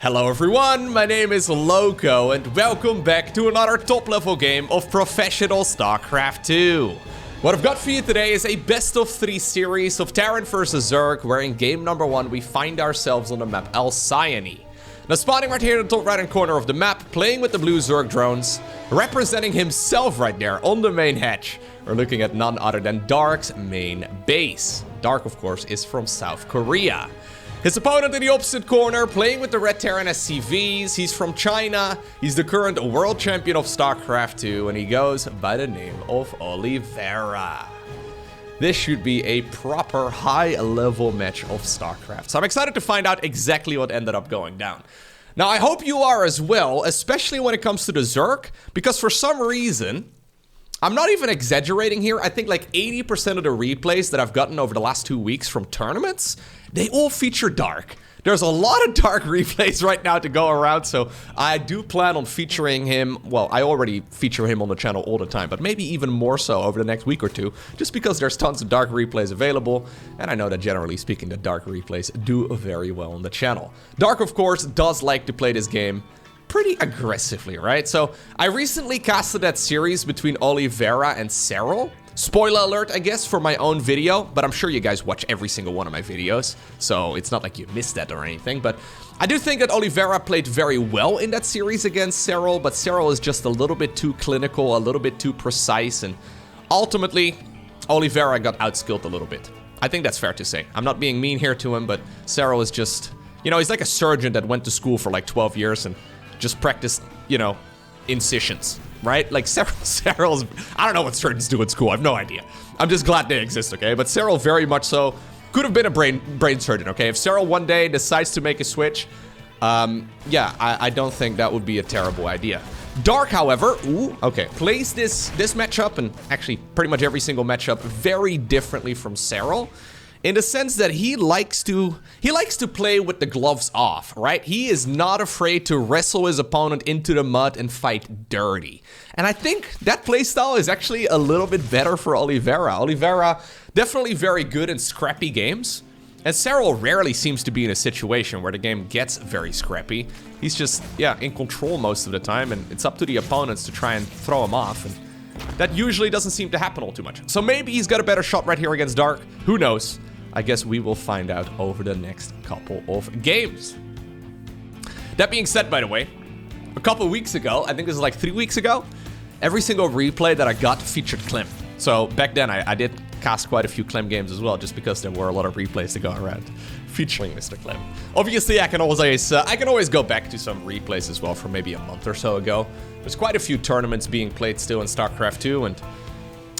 Hello everyone, my name is Lowko and welcome back to another top level game of professional StarCraft 2. What I've got for you today is a best-of-3 series of Taran versus Zerg, where in game number 1 we find ourselves on the map Alcyone. Now spawning right here in the top right hand corner of the map, playing with the blue Zerg drones, representing himself right there on the main hatch. We're looking at none other than Dark's main base. Dark, of course, is from South Korea. His opponent in the opposite corner, playing with the red Terran SCVs. He's from China. He's the current world champion of StarCraft 2, and he goes by the name of Oliveira. This should be a proper high-level match of StarCraft. So I'm excited to find out exactly what ended up going down. Now, I hope you are as well, especially when it comes to the Zerg, because for some reason, I'm not even exaggerating here, I think like 80% of the replays that I've gotten over the last 2 weeks from tournaments, they all feature Dark. There's a lot of Dark replays right now to go around, so I do plan on featuring him. Well, I already feature him on the channel all the time, but maybe even more so over the next week or two, just because there's tons of Dark replays available, and I know that generally speaking, the Dark replays do very well on the channel. Dark, of course, does like to play this game pretty aggressively, right? So I recently casted that series between Oliveira and Cyril. Spoiler alert, I guess, for my own video, but I'm sure you guys watch every single one of my videos, so it's not like you missed that or anything. But I do think that Oliveira played very well in that series against Cyril, but Cyril is just a little bit too clinical, a little bit too precise, and ultimately, Oliveira got outskilled a little bit. I think that's fair to say. I'm not being mean here to him, but Cyril is just, you know, he's like a surgeon that went to school for like 12 years and just practiced, you know, incisions, right? Like Cyril's, I don't know what surgeons do in school, I have no idea. I'm just glad they exist, okay? But Cyril very much so could have been a brain surgeon, okay? If Cyril one day decides to make a switch, yeah, I don't think that would be a terrible idea. Dark, however, plays this matchup, and actually pretty much every single matchup, very differently from Cyril. In the sense that he likes to play with the gloves off, right? He is not afraid to wrestle his opponent into the mud and fight dirty. And I think that playstyle is actually a little bit better for Oliveira. Oliveira, definitely very good in scrappy games. And Cyril rarely seems to be in a situation where the game gets very scrappy. He's just, yeah, in control most of the time, and it's up to the opponents to try and throw him off. And that usually doesn't seem to happen all too much. So maybe he's got a better shot right here against Dark. Who knows? I guess we will find out over the next couple of games. That being said, by the way, a couple weeks ago, I think this is like 3 weeks ago, every single replay that I got featured Clem. So back then, I did cast quite a few Clem games as well, just because there were a lot of replays to go around featuring Mr. Clem. Obviously, I can always go back to some replays as well from maybe a month or so ago. There's quite a few tournaments being played still in StarCraft 2, and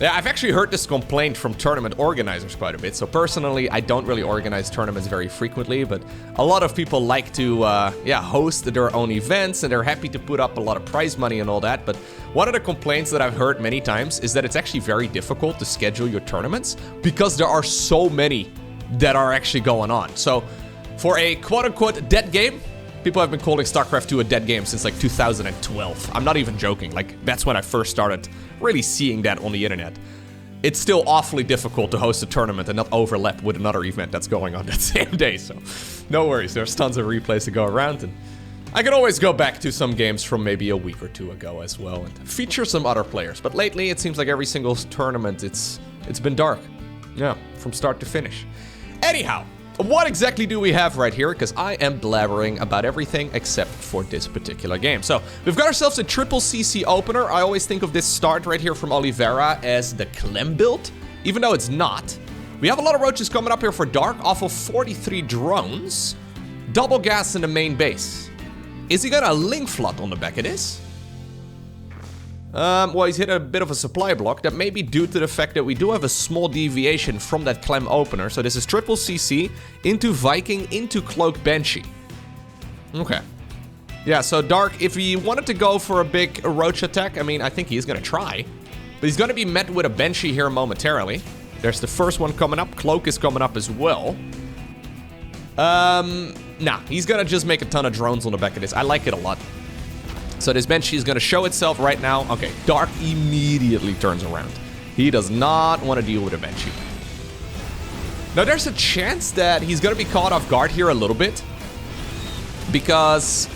yeah, I've actually heard this complaint from tournament organizers quite a bit. So personally, I don't really organize tournaments very frequently, but a lot of people like to, host their own events, and they're happy to put up a lot of prize money and all that. But one of the complaints that I've heard many times is that it's actually very difficult to schedule your tournaments because there are so many that are actually going on. So for a quote-unquote dead game, people have been calling StarCraft 2 a dead game since like 2012. I'm not even joking. Like, that's when I first started really seeing that on the internet. It's still awfully difficult to host a tournament and not overlap with another event that's going on that same day. So no worries. There's tons of replays to go around, and I can always go back to some games from maybe a week or two ago as well and feature some other players. But lately, it seems like every single tournament, it's been Dark. Yeah, from start to finish. Anyhow, what exactly do we have right here? Because I am blabbering about everything except for this particular game. So, we've got ourselves a triple CC opener. I always think of this start right here from Oliveira as the Clem build, even though it's not. We have a lot of roaches coming up here for Dark off of 43 drones. Double gas in the main base. Is he gonna link flood on the back of this? Well, he's hit a bit of a supply block. That may be due to the fact that we do have a small deviation from that Clem opener. So this is triple CC into Viking into Cloak Banshee. Okay. Yeah, so Dark, if he wanted to go for a big roach attack, I mean, I think he's going to try. But he's going to be met with a Banshee here momentarily. There's the first one coming up. Cloak is coming up as well. Nah, he's going to just make a ton of drones on the back of this. I like it a lot. So this Banshee is going to show itself right now. Okay, Dark immediately turns around. He does not want to deal with a Banshee. Now, there's a chance that he's going to be caught off guard here a little bit. Because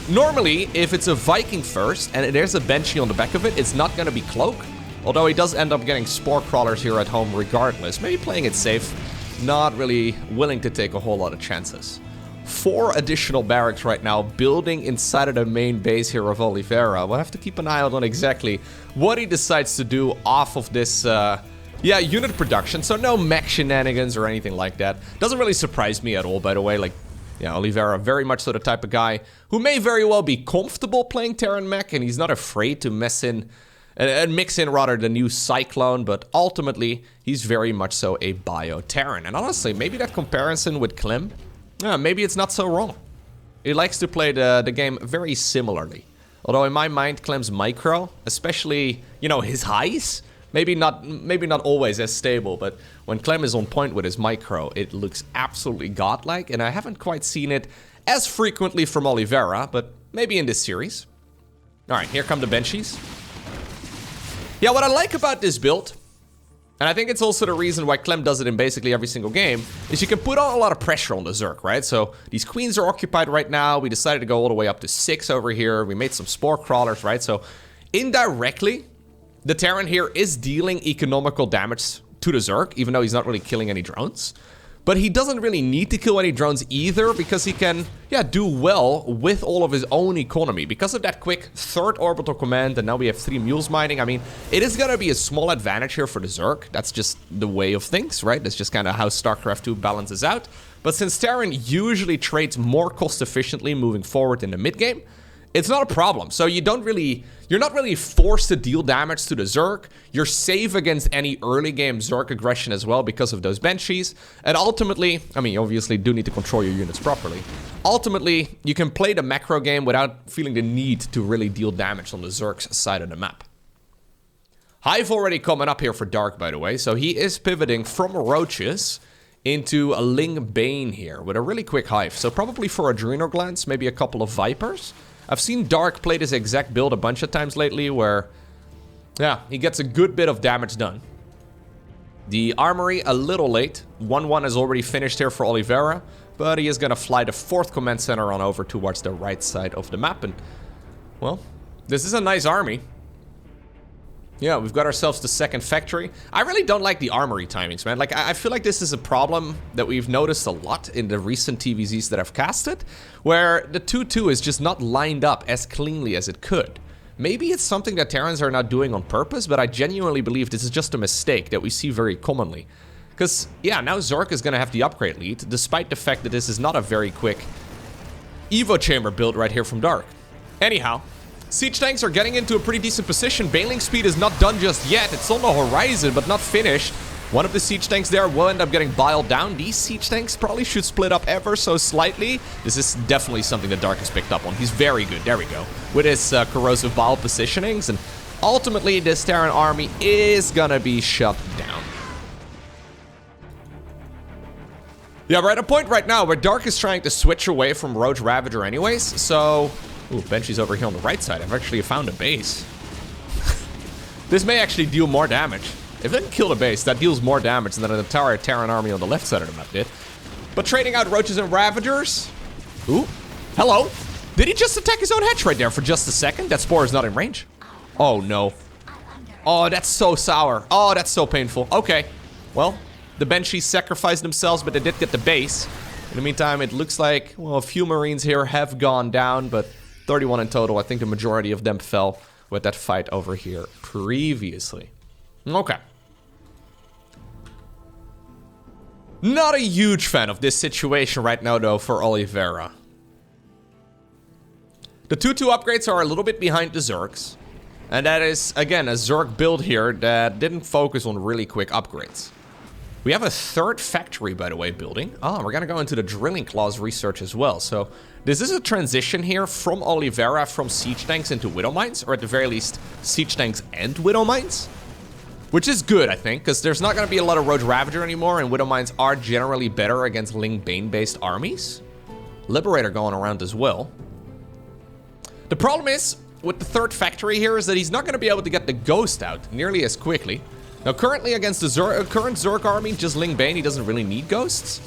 normally, if it's a Viking first and there's a Banshee on the back of it, it's not going to be Cloak. Although he does end up getting Spore Crawlers here at home regardless. Maybe playing it safe, not really willing to take a whole lot of chances. 4 additional barracks right now building inside of the main base here of Oliveira. We'll have to keep an eye out on exactly what he decides to do off of this, unit production. So no mech shenanigans or anything like that. Doesn't really surprise me at all, by the way. Like, yeah, Oliveira, very much so the type of guy who may very well be comfortable playing Terran mech, and he's not afraid to mess in and mix in rather the new Cyclone, but ultimately he's very much so a bio Terran. And honestly, maybe that comparison with Clem, maybe it's not so wrong. He likes to play the game very similarly. Although in my mind, Clem's micro, especially, you know, his highs, maybe not always as stable, but when Clem is on point with his micro, it looks absolutely godlike, and I haven't quite seen it as frequently from Oliveira, but maybe in this series. Alright, here come the Banshees. Yeah, what I like about this build, and I think it's also the reason why Clem does it in basically every single game, is you can put on a lot of pressure on the Zerg, right? So these queens are occupied right now. We decided to go all the way up to 6 over here. We made some Spore Crawlers, right? So indirectly, the Terran here is dealing economical damage to the Zerg, even though he's not really killing any drones. But he doesn't really need to kill any drones either, because he can, do well with all of his own economy. Because of that quick 3rd orbital command, and now we have 3 mules mining. I mean, it is gonna be a small advantage here for the Zerg. That's just the way of things, right? That's just kind of how StarCraft 2 balances out. But since Terran usually trades more cost efficiently moving forward in the mid-game, it's not a problem. So you're not really forced to deal damage to the Zerg. You're safe against any early game Zerg aggression as well because of those Banshees. And ultimately, I mean, you obviously do need to control your units properly. Ultimately, you can play the macro game without feeling the need to really deal damage on the Zerg's side of the map. Hive already coming up here for Dark, by the way. So he is pivoting from Roaches into a Ling Bane here with a really quick Hive. So probably for Adrenal Glands, maybe a couple of Vipers. I've seen Dark play this exact build a bunch of times lately where, he gets a good bit of damage done. The armory a little late. 1-1 is already finished here for Oliveira, but he is going to fly the 4th command center on over towards the right side of the map. And, well, this is a nice army. Yeah, we've got ourselves the 2nd factory. I really don't like the armory timings, man. Like, I feel like this is a problem that we've noticed a lot in the recent TVZs that I've casted, where the 2-2 is just not lined up as cleanly as it could. Maybe it's something that Terrans are not doing on purpose, but I genuinely believe this is just a mistake that we see very commonly. Because, now Zerg is going to have the upgrade lead, despite the fact that this is not a very quick Evo Chamber build right here from Dark. Anyhow, Siege tanks are getting into a pretty decent position. Bailing speed is not done just yet. It's on the horizon, but not finished. One of the siege tanks there will end up getting biled down. These siege tanks probably should split up ever so slightly. This is definitely something that Dark has picked up on. He's very good, there we go, with his corrosive bile positionings. And ultimately, this Terran army is gonna be shut down. Yeah, we're at a point right now where Dark is trying to switch away from Roach Ravager anyways, so... Ooh, Banshee's over here on the right side. I've actually found a base. This may actually deal more damage. If it doesn't kill the base, that deals more damage than an entire Terran army on the left side of the map did. But trading out Roaches and Ravagers... Ooh, hello. Did he just attack his own hatch right there for just a second? That Spore is not in range. Oh, no. Oh, that's so sour. Oh, that's so painful. Okay, well, the Banshees sacrificed themselves, but they did get the base. In the meantime, it looks like, well, a few Marines here have gone down, but 31 in total. I think the majority of them fell with that fight over here previously. Okay. Not a huge fan of this situation right now, though, for Oliveira. The 2-2 upgrades are a little bit behind the Zergs. And that is, again, a Zerg build here that didn't focus on really quick upgrades. We have a 3rd factory, by the way, building. Oh, we're gonna go into the drilling clause research as well. So this is a transition here from Oliveira from siege tanks into Widow Mines, or at the very least, siege tanks and Widow Mines. Which is good, I think, because there's not gonna be a lot of Roach Ravager anymore, and Widow Mines are generally better against Ling Bane-based armies. Liberator going around as well. The problem is, with the 3rd factory here, is that he's not gonna be able to get the Ghost out nearly as quickly. Now, currently against the current Zerg army, just Ling Bane, he doesn't really need ghosts.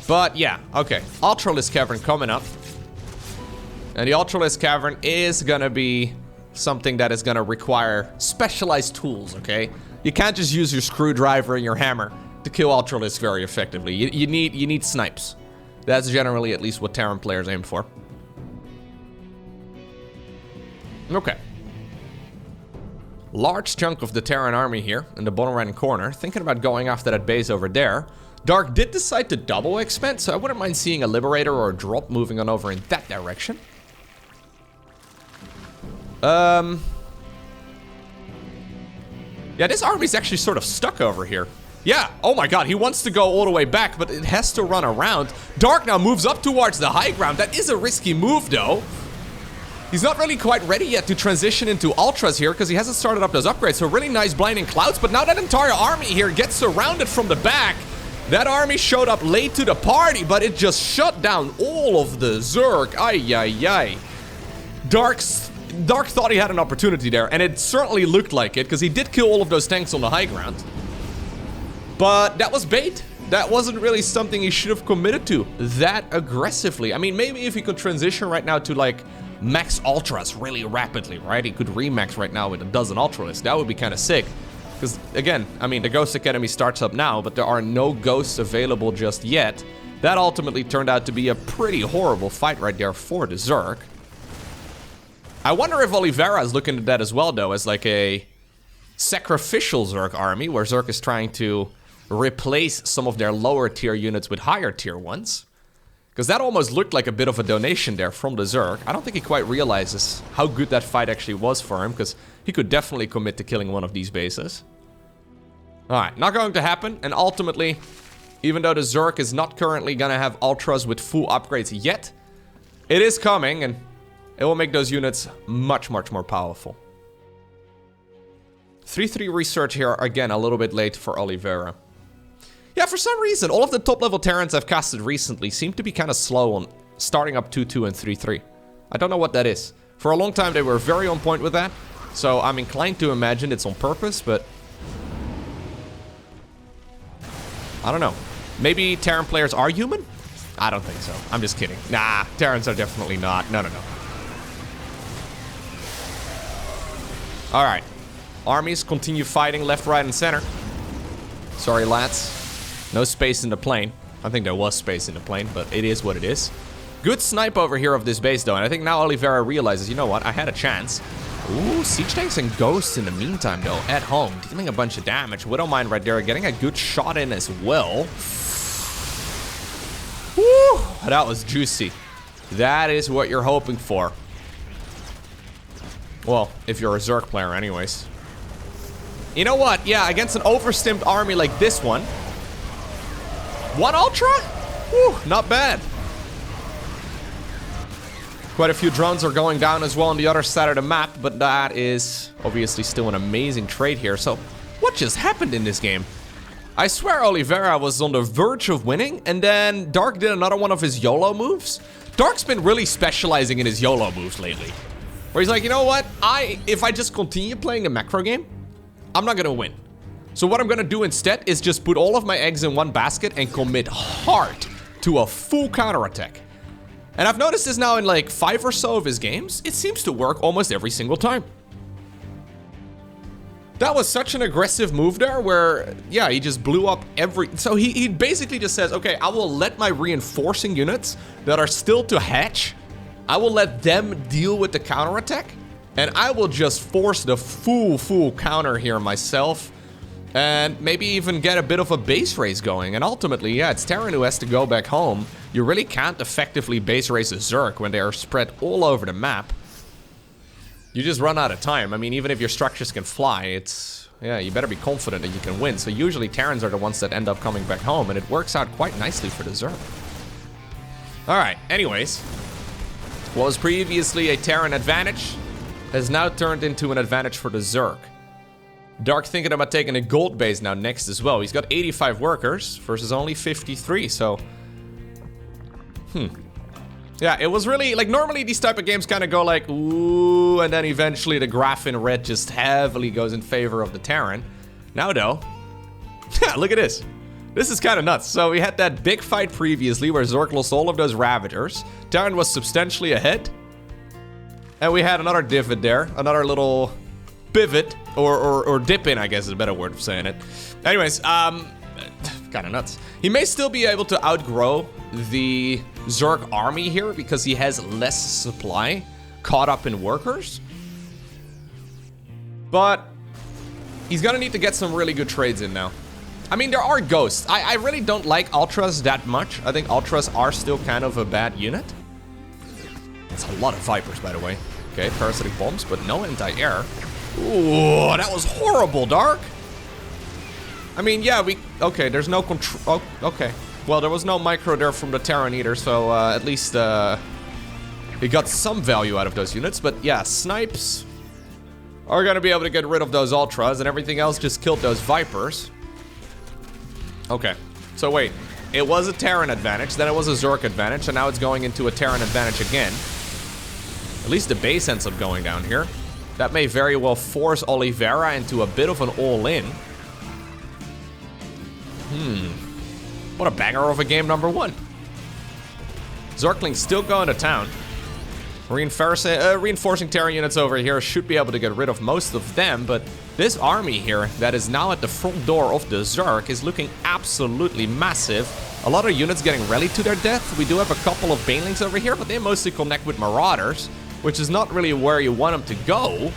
But yeah, okay. Ultralisk Cavern coming up. And the Ultralisk Cavern is gonna be something that is gonna require specialized tools, okay? You can't just use your screwdriver and your hammer to kill Ultralisk very effectively. You need snipes. That's generally at least what Terran players aim for. Okay. Large chunk of the Terran army here in the bottom right corner, thinking about going after that base over there. Dark did decide to double expand, so I wouldn't mind seeing a Liberator or a drop moving on over in that direction. Yeah, this army's actually sort of stuck over here. Yeah, oh my god, he wants to go all the way back, but it has to run around. Dark now moves up towards the high ground. That is a risky move, though. He's not really quite ready yet to transition into Ultras here because he hasn't started up those upgrades. So really nice Blinding Clouds, but now that entire army here gets surrounded from the back. That army showed up late to the party, but it just shut down all of the Zerg. Ay, ay, ay. Dark thought he had an opportunity there, and it certainly looked like it because he did kill all of those tanks on the high ground. But that was bait. That wasn't really something he should have committed to that aggressively. I mean, maybe if he could transition right now to like max Ultras really rapidly, right? He could remax right now with a dozen Ultralists. That would be kind of sick. Because, again, I mean, the Ghost Academy starts up now, but there are no ghosts available just yet. That ultimately turned out to be a pretty horrible fight right there for the Zerg. I wonder if Oliveira is looking at that as well, though, as like a sacrificial Zerg army, where Zerg is trying to replace some of their lower tier units with higher tier ones. Because that almost looked like a bit of a donation there from the Zerg. I don't think he quite realizes how good that fight actually was for him, because he could definitely commit to killing one of these bases. Alright, not going to happen, and ultimately, even though the Zerg is not currently gonna have Ultras with full upgrades yet, it is coming, and it will make those units much, much more powerful. 3-3 research here, again, a little bit late for Oliveira. Yeah, for some reason, all of the top-level Terrans I've casted recently seem to be kind of slow on starting up 2-2 and 3-3. I don't know what that is. For a long time, they were very on point with that, so I'm inclined to imagine it's on purpose, but I don't know. Maybe Terran players are human? I don't think so. I'm just kidding. Nah, Terrans are definitely not. No, no, no. Alright. Armies continue fighting left, right, and center. Sorry, lads. No space in the plane. I think there was space in the plane, but it is what it is. Good snipe over here of this base, though, and I think now Oliveira realizes, you know what, I had a chance. Ooh, siege tanks and ghosts in the meantime, though, at home, dealing a bunch of damage. Widowmine right there, getting a good shot in as well. Woo, that was juicy. That is what you're hoping for. Well, if you're a Zerg player anyways. You know what, yeah, against an overstimmed army like this one, one Ultra? Whew, not bad. Quite a few drones are going down as well on the other side of the map, but that is obviously still an amazing trade here. So, what just happened in this game? I swear Oliveira was on the verge of winning, and then Dark did another one of his YOLO moves. Dark's been really specializing in his YOLO moves lately. Where he's like, you know what? If I just continue playing a macro game, I'm not gonna win. So what I'm gonna do instead is just put all of my eggs in one basket and commit hard to a full counterattack. And I've noticed this now in like 5 or so of his games. It seems to work almost every single time. That was such an aggressive move there where, yeah, he just blew up every... So he basically just says, okay, I will let my reinforcing units that are still to hatch, I will let them deal with the counterattack, and I will just force the full counter here myself. And maybe even get a bit of a base race going. And ultimately, yeah, it's Taran who has to go back home. You really can't effectively base race a Zerg when they are spread all over the map. You just run out of time. I mean, even if your structures can fly, it's... Yeah, you better be confident that you can win. So usually Terrans are the ones that end up coming back home. And it works out quite nicely for the Zerg. Alright, anyways. What was previously a Terran advantage has now turned into an advantage for the Zerg. Dark thinking about taking a gold base now next as well. He's got 85 workers versus only 53, so... Yeah, it was really... Like, normally these type of games kind of go like, ooh, and then eventually the graph in red just heavily goes in favor of the Terran. Now, though... Yeah, look at this. This is kind of nuts. So we had that big fight previously where Zerg lost all of those Ravagers. Terran was substantially ahead. And we had another divot there. Another little pivot. Or dip in, I guess is a better word of saying it. Anyways, kind of nuts. He may still be able to outgrow the Zerg army here because he has less supply caught up in workers. But he's gonna need to get some really good trades in now. I mean, there are ghosts. I really don't like Ultras that much. I think Ultras are still kind of a bad unit. It's a lot of Vipers, by the way. Okay, parasitic bombs, but no anti-air. Ooh, that was horrible, Dark. I mean, yeah, okay, there's no control. Oh, okay. Well, there was no micro there from the Taran either, so at least we got some value out of those units. But yeah, snipes are gonna be able to get rid of those Ultras, and everything else just killed those Vipers. Okay, so wait, it was a Terran advantage, then it was a Zerg advantage, and now it's going into a Terran advantage again. At least the base ends up going down here. That may very well force Oliveira into a bit of an all-in. What a banger of a game number one. Zerglings still going to town. Reinforcing Terran units over here should be able to get rid of most of them, but this army here that is now at the front door of the Zerg is looking absolutely massive. A lot of units getting rallied to their death. We do have a couple of Banelings over here, but they mostly connect with Marauders, which is not really where you want them to go.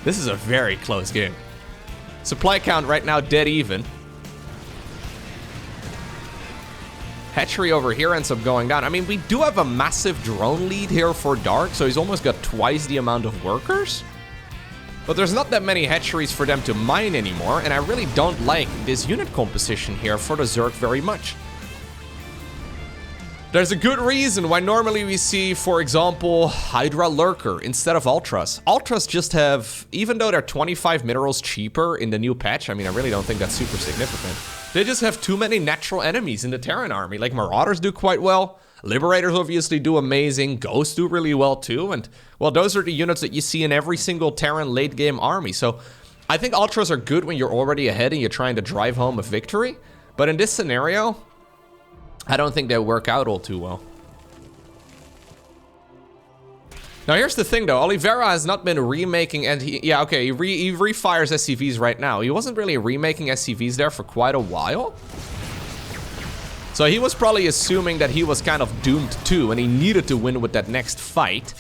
This is a very close game. Supply count right now dead even. Hatchery over here ends up going down. I mean, we do have a massive drone lead here for Dark, so he's almost got twice the amount of workers. But there's not that many hatcheries for them to mine anymore, and I really don't like this unit composition here for the Zerg very much. There's a good reason why normally we see, for example, Hydra Lurker instead of Ultras. Ultras just have, even though they're 25 minerals cheaper in the new patch, I mean, I really don't think that's super significant. They just have too many natural enemies in the Terran army. Like, Marauders do quite well. Liberators obviously do amazing. Ghosts do really well too. And, well, those are the units that you see in every single Terran late game army. So, I think Ultras are good when you're already ahead and you're trying to drive home a victory. But in this scenario, I don't think they work out all too well. Now here's the thing though, Oliveira has not been remaking, and he refires SCVs right now. He wasn't really remaking SCVs there for quite a while. So he was probably assuming that he was kind of doomed too, and he needed to win with that next fight.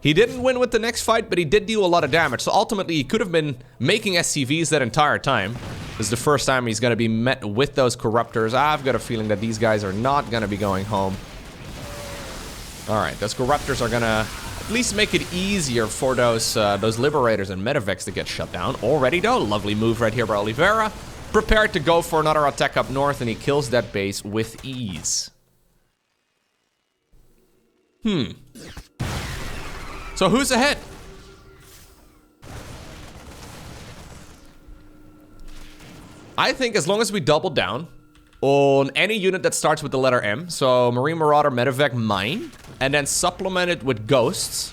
He didn't win with the next fight, but he did deal a lot of damage. So ultimately he could have been making SCVs that entire time. This is the first time he's gonna be met with those Corruptors. I've got a feeling that these guys are not gonna be going home. Alright, those Corruptors are gonna at least make it easier for those Liberators and Medivacs to get shut down. Already though, lovely move right here by Oliveira. Prepared to go for another attack up north, and he kills that base with ease. So who's ahead? I think as long as we double down on any unit that starts with the letter M, so Marine Marauder, Medivac, Mine, and then supplement it with Ghosts,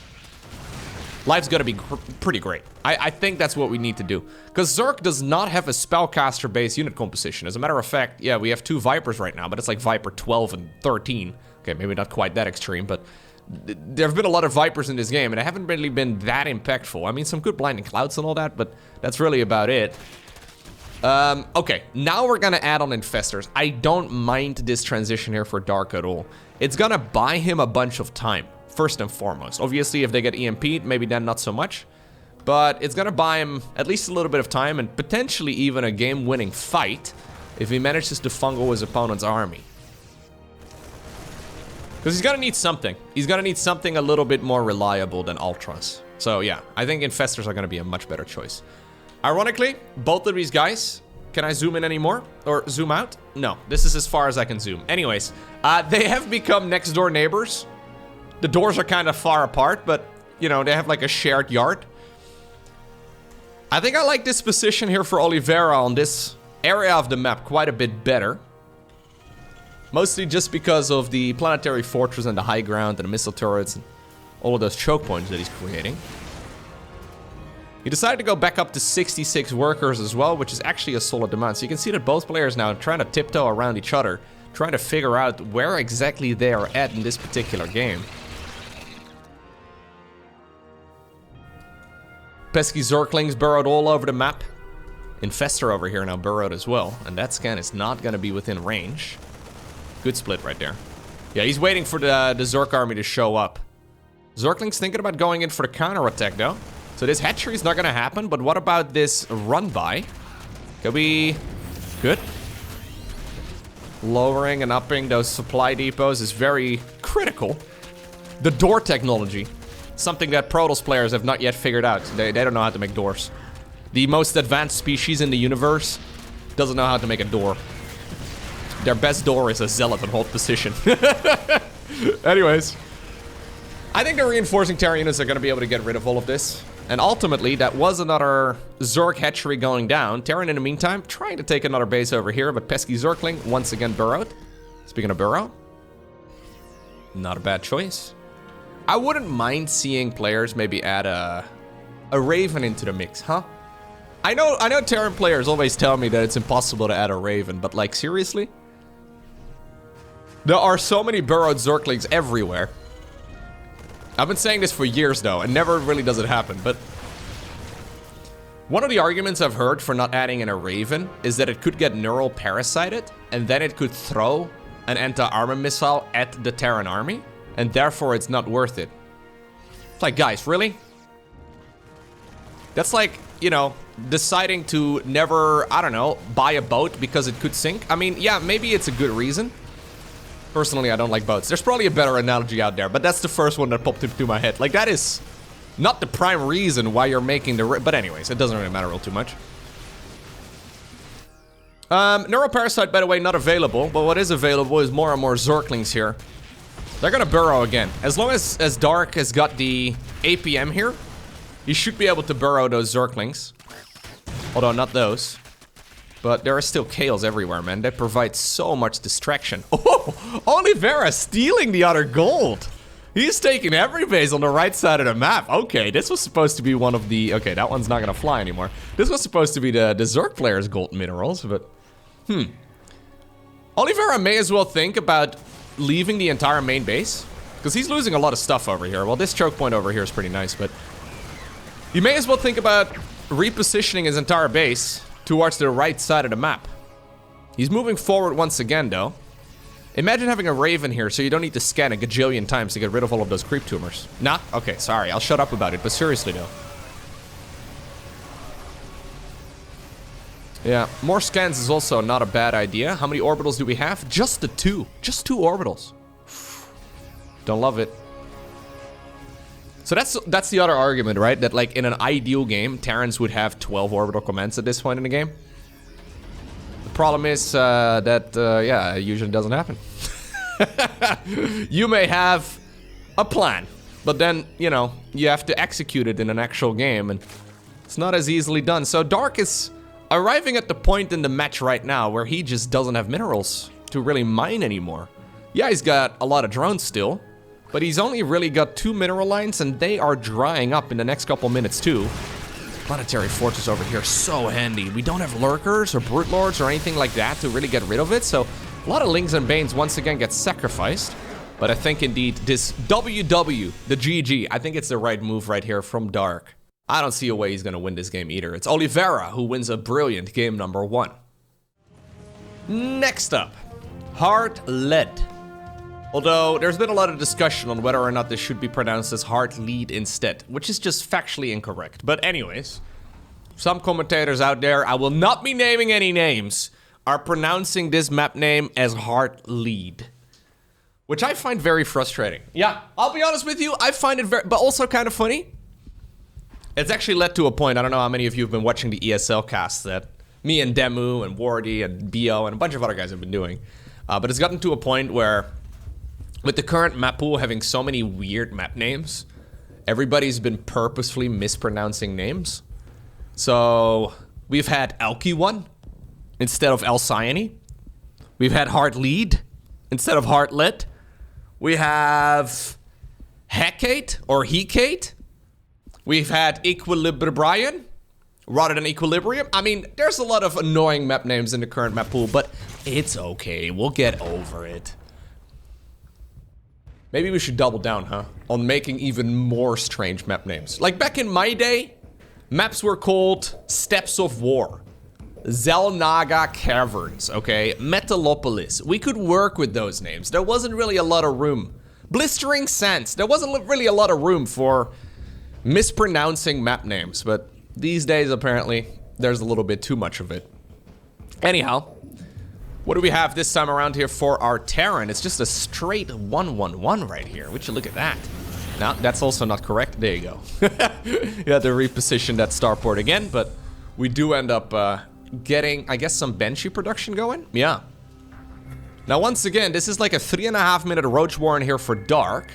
life's gonna be pretty great. I think that's what we need to do. Because Zerg does not have a Spellcaster-based unit composition. As a matter of fact, yeah, we have 2 Vipers right now, but it's like Viper 12 and 13. Okay, maybe not quite that extreme, but there have been a lot of Vipers in this game, and they haven't really been that impactful. I mean, some good Blinding Clouds and all that, but that's really about it. Okay, now we're gonna add on Infestors. I don't mind this transition here for Dark at all. It's gonna buy him a bunch of time, first and foremost. Obviously, if they get EMP'd, maybe then not so much. But it's gonna buy him at least a little bit of time and potentially even a game-winning fight if he manages to fungal his opponent's army. Because he's gonna need something. He's gonna need something a little bit more reliable than Ultras. So yeah, I think Infestors are gonna be a much better choice. Ironically, both of these guys, can I zoom in anymore? Or zoom out? No, this is as far as I can zoom. Anyways, they have become next door neighbors. The doors are kind of far apart, but, you know, they have like a shared yard. I think I like this position here for Oliveira on this area of the map quite a bit better. Mostly just because of the planetary fortress and the high ground and the missile turrets and all of those choke points that he's creating. He decided to go back up to 66 workers as well, which is actually a solid amount. So you can see that both players now are trying to tiptoe around each other, trying to figure out where exactly they are at in this particular game. Pesky Zerglings burrowed all over the map. Infestor over here now burrowed as well, and that scan is not going to be within range. Good split right there. Yeah, he's waiting for the Zerg army to show up. Zerglings thinking about going in for the counterattack though. So this hatchery is not going to happen, but what about this run by? Could be good. Lowering and upping those supply depots is very critical. The door technology, something that Protoss players have not yet figured out. They don't know how to make doors. The most advanced species in the universe doesn't know how to make a door. Their best door is a zealot and hold position. Anyways, I think the reinforcing Terran units are going to be able to get rid of all of this. And ultimately, that was another Zerg hatchery going down. Terran, in the meantime, trying to take another base over here, but Pesky Zergling once again burrowed. Speaking of burrow, not a bad choice. I wouldn't mind seeing players maybe add a Raven into the mix, huh? I know Terran players always tell me that it's impossible to add a Raven, but like, seriously? There are so many burrowed Zerglings everywhere. I've been saying this for years though, and never really does it happen, but one of the arguments I've heard for not adding in a Raven is that it could get neural parasited, and then it could throw an anti-armor missile at the Terran army, and therefore it's not worth it. It's like, guys, really? That's like, you know, deciding to never, I don't know, buy a boat because it could sink. I mean, yeah, maybe it's a good reason. Personally, I don't like boats. There's probably a better analogy out there, but that's the first one that popped into my head. Like, that is not the prime reason why you're making the... But anyways, it doesn't really matter all too much. Neuroparasite, by the way, not available, but what is available is more and more Zerglings here. They're gonna burrow again. As long as Dark has got the APM here, he should be able to burrow those Zerglings. Although, not those. But there are still Kales everywhere, man. They provide so much distraction. Oh, Oliveira stealing the other gold. He's taking every base on the right side of the map. Okay, this was supposed to be one of the... Okay, that one's not gonna fly anymore. This was supposed to be the Zerg player's gold minerals, but... Oliveira may as well think about leaving the entire main base, because he's losing a lot of stuff over here. Well, this choke point over here is pretty nice, but... You may as well think about repositioning his entire base towards the right side of the map. He's moving forward once again, though. Imagine having a Raven here so you don't need to scan a gajillion times to get rid of all of those creep tumors. Nah? Okay, sorry, I'll shut up about it, but seriously, though. Yeah, more scans is also not a bad idea. How many orbitals do we have? Just the two. Just 2 orbitals. Don't love it. So that's the other argument, right? That like in an ideal game, Terrans would have 12 orbital commands at this point in the game. The problem is yeah, it usually doesn't happen. You may have a plan, but then, you know, you have to execute it in an actual game, and it's not as easily done. So Dark is arriving at the point in the match right now where he just doesn't have minerals to really mine anymore. Yeah, he's got a lot of drones still, but he's only really got 2 mineral lines, and they are drying up in the next couple minutes too. Planetary Fortress over here, so handy. We don't have Lurkers or Brute Lords or anything like that to really get rid of it, so a lot of Lings and Banes once again get sacrificed. But I think indeed this WW, the GG, I think it's the right move right here from Dark. I don't see a way he's gonna win this game either. It's Oliveira who wins a brilliant game number 1. Next up, Heart Lead. Although, there's been a lot of discussion on whether or not this should be pronounced as Heart Lead instead, which is just factually incorrect. But anyways, some commentators out there, I will not be naming any names, are pronouncing this map name as Heart Lead, which I find very frustrating. Yeah, I'll be honest with you, I find it very, but also kind of funny. It's actually led to a point, I don't know how many of you have been watching the ESL cast that me and Demu and Wardy and Bo and a bunch of other guys have been doing. But it's gotten to a point where, with the current map pool having so many weird map names, everybody's been purposefully mispronouncing names. So, we've had Elky 1 instead of Alcyone. We've had Heart Lead instead of Heart Lit. We have Hecate or Hecate, We've had Equilibrium rather than Equilibrium. I mean, there's a lot of annoying map names in the current map pool, but it's okay. We'll get over it. Maybe we should double down, huh? On making even more strange map names. Like back in my day, maps were called Steppes of War, Zelnaga Caverns, okay? Metalopolis. We could work with those names. There wasn't really a lot of room. Blistering Sands. There wasn't really a lot of room for mispronouncing map names, but these days, apparently, there's a little bit too much of it. Anyhow, what do we have this time around here for our Terran? It's just a straight 1-1-1 right here. Would you look at that? No, that's also not correct. There you go. You had to reposition that starport again, but we do end up getting, I guess, some Banshee production going. Yeah. Now, once again, this is like a 3.5-minute Roach Warren here for Dark.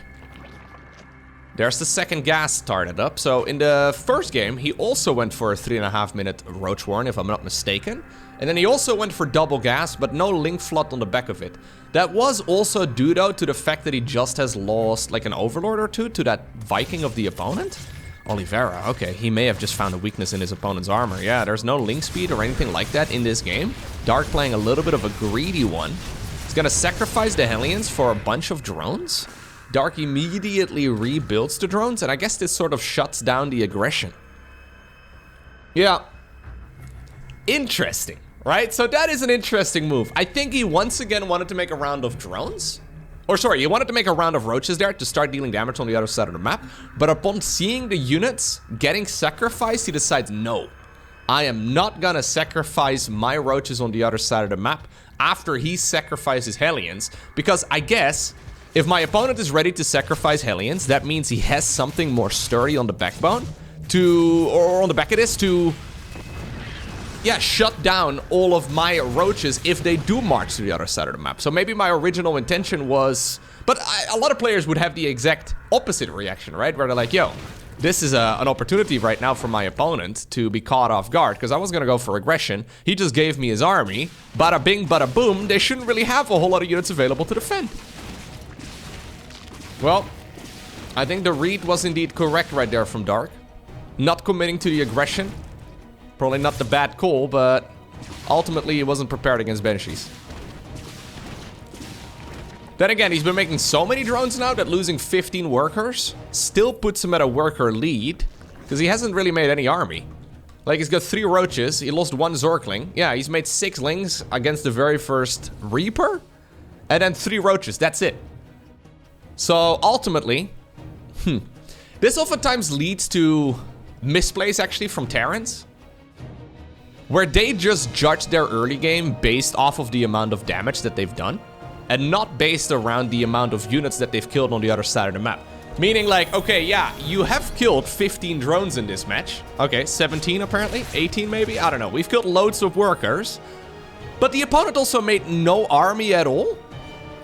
There's the second gas started up. So in the first game, he also went for a 3.5-minute Roach Warren, if I'm not mistaken. And then he also went for double gas, but no link flood on the back of it. That was also due, though, to the fact that he just has lost like an Overlord or two to that Viking of the opponent. Oliveira, okay, he may have just found a weakness in his opponent's armor. Yeah, there's no link speed or anything like that in this game. Dark playing a little bit of a greedy one. He's gonna sacrifice the Hellions for a bunch of drones. Dark immediately rebuilds the drones, and I guess this sort of shuts down the aggression. Yeah. Interesting, right? So that is an interesting move. I think he once again wanted to make a round of drones. Or sorry, he wanted to make a round of roaches there to start dealing damage on the other side of the map. But upon seeing the units getting sacrificed, he decides, no, I am not gonna sacrifice my roaches on the other side of the map after he sacrifices Hellions. Because I guess if my opponent is ready to sacrifice Hellions, that means he has something more sturdy on the backbone to, or on the back of this to, yeah, shut down all of my roaches if they do march to the other side of the map. So maybe my original intention was, but a lot of players would have the exact opposite reaction, right? Where they're like, yo, this is an opportunity right now for my opponent to be caught off guard, because I was gonna go for aggression. He just gave me his army. Bada bing, bada boom. They shouldn't really have a whole lot of units available to defend. Well, I think the read was indeed correct right there from Dark. Not committing to the aggression. Probably not the bad call, but ultimately he wasn't prepared against Banshees. Then again, he's been making so many drones now that losing 15 workers still puts him at a worker lead, because he hasn't really made any army. Like, he's got 3 roaches, he lost 1 Zorkling. Yeah, he's made 6 lings against the very first Reaper, and then 3 roaches, that's it. So ultimately, this oftentimes leads to misplays actually from Terrans, where they just judge their early game based off of the amount of damage that they've done, and not based around the amount of units that they've killed on the other side of the map. Meaning like, okay, yeah, you have killed 15 drones in this match. Okay, 17 apparently, 18 maybe, I don't know. We've killed loads of workers, but the opponent also made no army at all.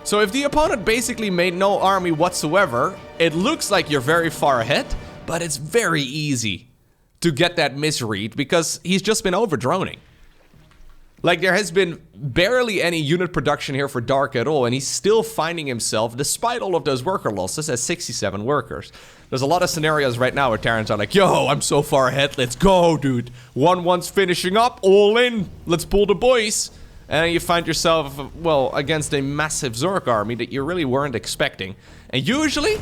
So if the opponent basically made no army whatsoever, it looks like you're very far ahead, but it's very easy to get that misread because he's just been over-droning. Like, there has been barely any unit production here for Dark at all, and he's still finding himself, despite all of those worker losses, as 67 workers. There's a lot of scenarios right now where Terrans are like, yo, I'm so far ahead, let's go, dude. 1-1's finishing up, all in, let's pull the boys. And you find yourself, well, against a massive Zerg army that you really weren't expecting. And usually,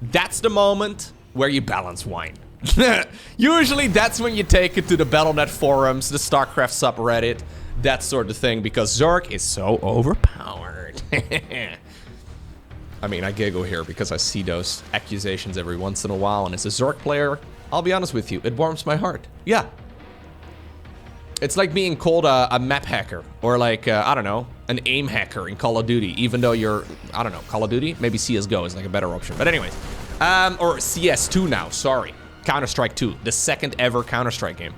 that's the moment where you balance wine. Usually, that's when you take it to the Battle.net forums, the StarCraft subreddit, that sort of thing, because Zerg is so overpowered. I mean, I giggle here because I see those accusations every once in a while, and as a Zerg player, I'll be honest with you, it warms my heart. Yeah. It's like being called a map hacker, or like, I don't know, an aim hacker in Call of Duty, even though you're, I don't know, Call of Duty? Maybe CSGO is like a better option. But anyways, or CS2 now, sorry. Counter-Strike 2, the second ever Counter-Strike game.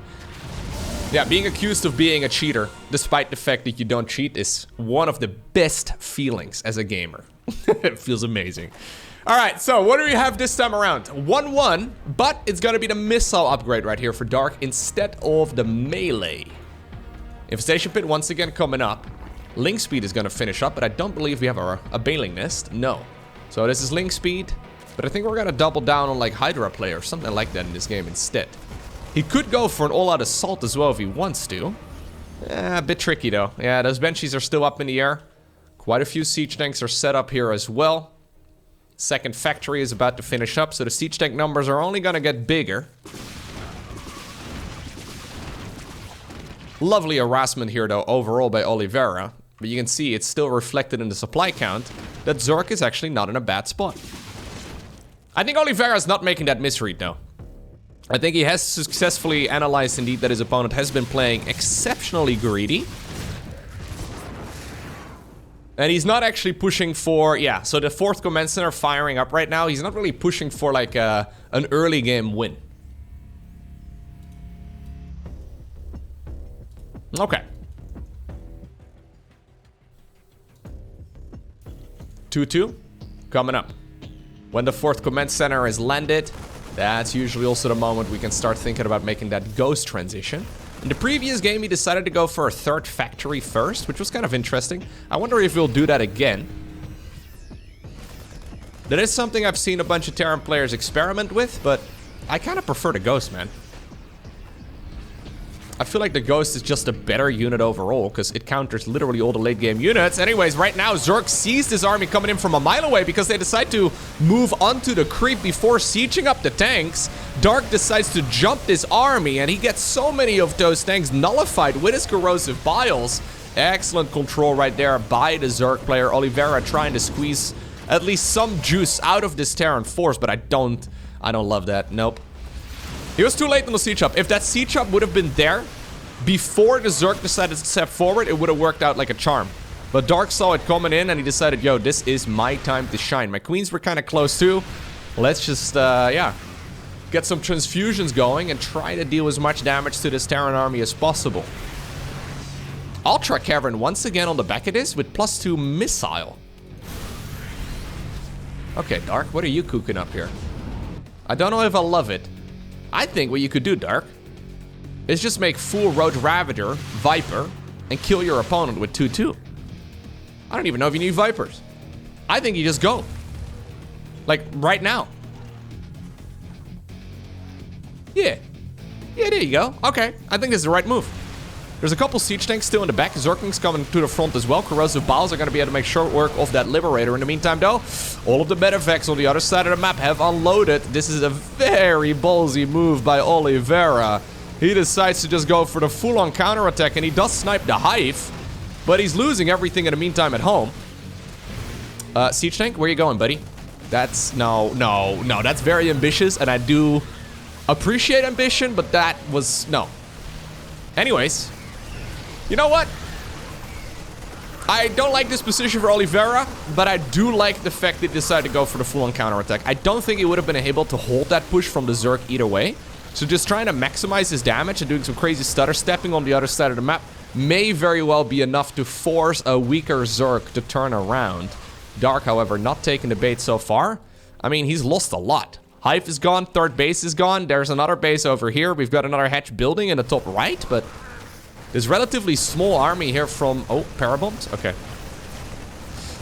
Yeah, being accused of being a cheater, despite the fact that you don't cheat, is one of the best feelings as a gamer. It feels amazing. All right, so what do we have this time around? 1-1, but it's gonna be the missile upgrade right here for Dark instead of the melee. Infestation Pit once again coming up. Link speed is gonna finish up, but I don't believe we have a bailing nest. No. So this is link speed. But I think we're gonna double down on like Hydra play or something like that in this game instead. He could go for an all-out assault as well if he wants to. A bit tricky though. Yeah, those Banshees are still up in the air. Quite a few siege tanks are set up here as well. Second factory is about to finish up, so the siege tank numbers are only gonna get bigger. Lovely harassment here though, overall by Oliveira. But you can see it's still reflected in the supply count that Zerg is actually not in a bad spot. I think Oliveira is not making that misread though. I think he has successfully analyzed indeed that his opponent has been playing exceptionally greedy. And he's not actually pushing for, yeah, so the 4th command center firing up right now, he's not really pushing for like an early game win. Okay. 2-2 coming up. When the 4th command center is landed, that's usually also the moment we can start thinking about making that ghost transition. In the previous game, he decided to go for a 3rd factory first, which was kind of interesting. I wonder if he'll do that again. That is something I've seen a bunch of Terran players experiment with, but I kind of prefer the ghost, man. I feel like the Ghost is just a better unit overall, because it counters literally all the late game units. Anyways, right now, Zerg sees this army coming in from a mile away because they decide to move onto the creep before sieging up the tanks. Dark decides to jump this army, and he gets so many of those tanks nullified with his corrosive biles. Excellent control right there by the Zerg player. Oliveira trying to squeeze at least some juice out of this Terran force, but I don't love that. Nope. He was too late on the siege up. If that siege up would have been there before the Zerg decided to step forward, it would have worked out like a charm. But Dark saw it coming in and he decided, yo, this is my time to shine. My queens were kind of close too. Let's just, yeah, get some transfusions going and try to deal as much damage to this Terran army as possible. Ultra Cavern once again on the back of this with +2 missile. Okay, Dark, what are you cooking up here? I don't know if I love it. I think what you could do, Dark, is just make full Road Ravager, Viper, and kill your opponent with 2-2. I don't even know if you need Vipers. I think you just go. Like, right now. Yeah. Yeah, there you go. Okay, I think this is the right move. There's a couple siege tanks still in the back. Zerglings coming to the front as well. Corrosive Biles are going to be able to make short work of that Liberator. In the meantime, though, all of the medevacs on the other side of the map have unloaded. This is a very ballsy move by Oliveira. He decides to just go for the full-on counterattack, and he does snipe the Hive, but he's losing everything in the meantime at home. Siege tank, where you going, buddy? That's, no, that's very ambitious, and I do appreciate ambition, but that was, no. Anyways, you know what? I don't like this position for Oliveira, but I do like the fact that he decided to go for the full-on counterattack. I don't think he would have been able to hold that push from the Zerg either way. So just trying to maximize his damage and doing some crazy stutter stepping on the other side of the map may very well be enough to force a weaker Zerg to turn around. Dark, however, not taking the bait so far. I mean, he's lost a lot. Hive is gone, 3rd base is gone. There's another base over here. We've got another hatch building in the top right, but this relatively small army here from... Oh, parabombs? Okay.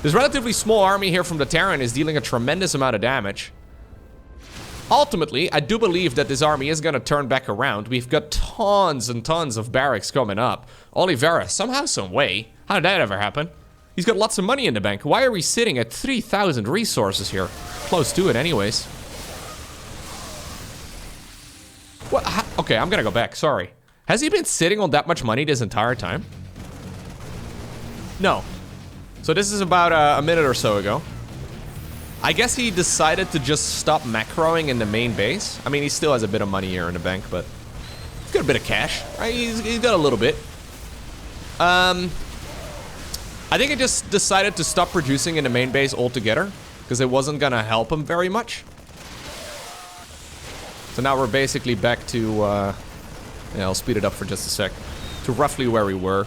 This relatively small army here from the Terran is dealing a tremendous amount of damage. Ultimately, I do believe that this army is going to turn back around. We've got tons and tons of barracks coming up. Oliveira, somehow, some way. How did that ever happen? He's got lots of money in the bank. Why are we sitting at 3,000 resources here? Close to it anyways. What? Okay, I'm going to go back. Sorry. Has he been sitting on that much money this entire time? No. So this is about a minute or so ago. I guess he decided to just stop macroing in the main base. I mean, he still has a bit of money here in the bank, but he's got a bit of cash, right? He's got a little bit. I think he just decided to stop producing in the main base altogether because it wasn't gonna help him very much. So now we're basically back to, yeah, I'll speed it up for just a sec, to roughly where we were.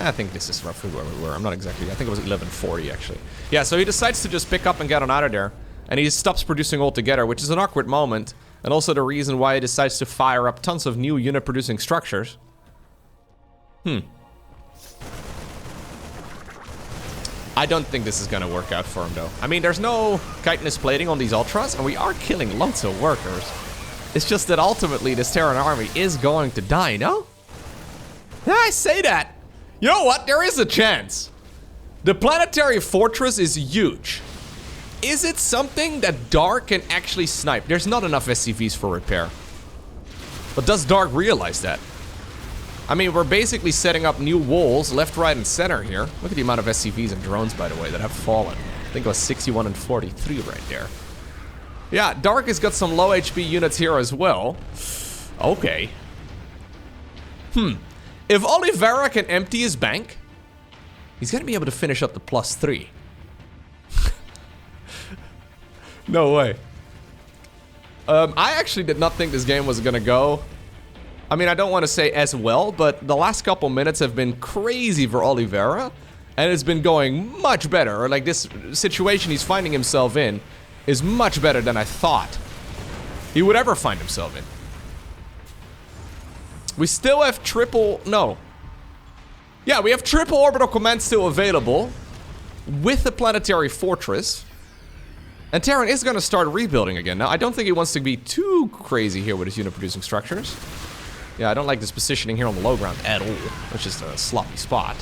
I think this is roughly where we were. I'm not exactly, I think it was 1140 actually. Yeah, so he decides to just pick up and get on out of there. And he stops producing altogether, which is an awkward moment. And also the reason why he decides to fire up tons of new unit producing structures. I don't think this is gonna work out for him, though. I mean, there's no chitinous plating on these ultras, and we are killing lots of workers. It's just that ultimately this Terran army is going to die, no? Yeah, I say that. You know what? There is a chance. The planetary fortress is huge. Is it something that Dark can actually snipe? There's not enough SCVs for repair. But does Dark realize that? I mean, we're basically setting up new walls left, right, and center here. Look at the amount of SCVs and drones, by the way, that have fallen. I think it was 61 and 43 right there. Yeah, Dark has got some low HP units here as well. Okay. If Oliveira can empty his bank, he's gonna be able to finish up the +3. No way. I actually did not think this game was gonna go. I mean, I don't want to say as well, but the last couple minutes have been crazy for Oliveira, and it's been going much better. Or like this situation he's finding himself in is much better than I thought he would ever find himself in. We still have we have triple orbital command still available with the planetary fortress. And Taran is going to start rebuilding again. Now, I don't think he wants to be too crazy here with his unit producing structures. Yeah, I don't like this positioning here on the low ground at all. It's just a sloppy spot.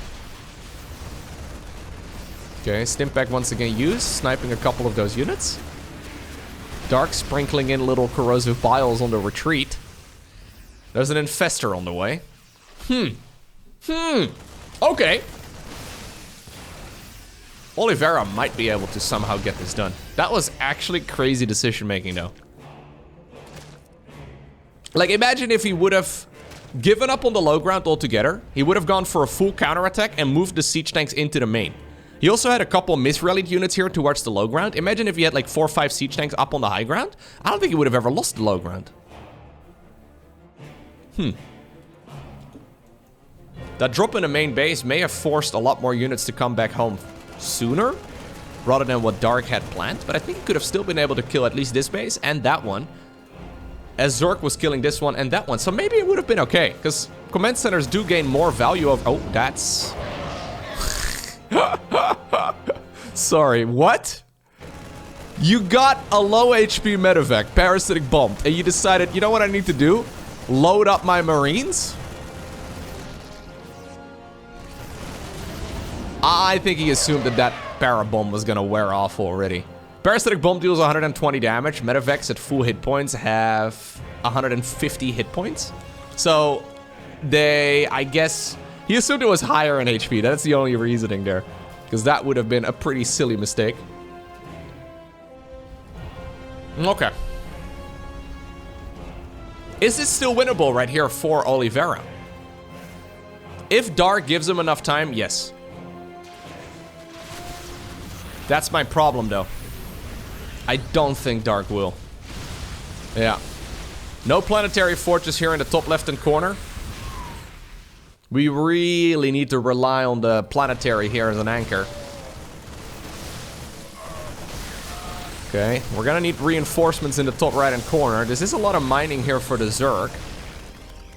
Okay, Stimpack once again used, sniping a couple of those units. Dark sprinkling in little corrosive biles on the retreat. There's an infestor on the way. Okay. Oliveira might be able to somehow get this done. That was actually crazy decision making, though. Like, imagine if he would have given up on the low ground altogether. He would have gone for a full counterattack and moved the siege tanks into the main. He also had a couple misrallied units here towards the low ground. Imagine if he had like 4 or 5 siege tanks up on the high ground. I don't think he would have ever lost the low ground. That drop in the main base may have forced a lot more units to come back home sooner, rather than what Dark had planned. But I think he could have still been able to kill at least this base and that one, as Zerg was killing this one and that one. So maybe it would have been okay, because command centers do gain more value of... Oh, that's... Sorry, what? You got a low HP medevac, parasitic bomb, and you decided, you know what I need to do? Load up my marines? I think he assumed that that parabomb was gonna wear off already. Parasitic bomb deals 120 damage. Medevacs at full hit points have 150 hit points. So I guess, he assumed it was higher in HP. That's the only reasoning there, because that would have been a pretty silly mistake. Okay. Is this still winnable right here for Oliveira? If Dark gives him enough time, yes. That's my problem, though. I don't think Dark will. Yeah. No planetary fortress here in the top left-hand corner. We really need to rely on the planetary here as an anchor. Okay, we're gonna need reinforcements in the top right-hand corner. This is a lot of mining here for the Zerg.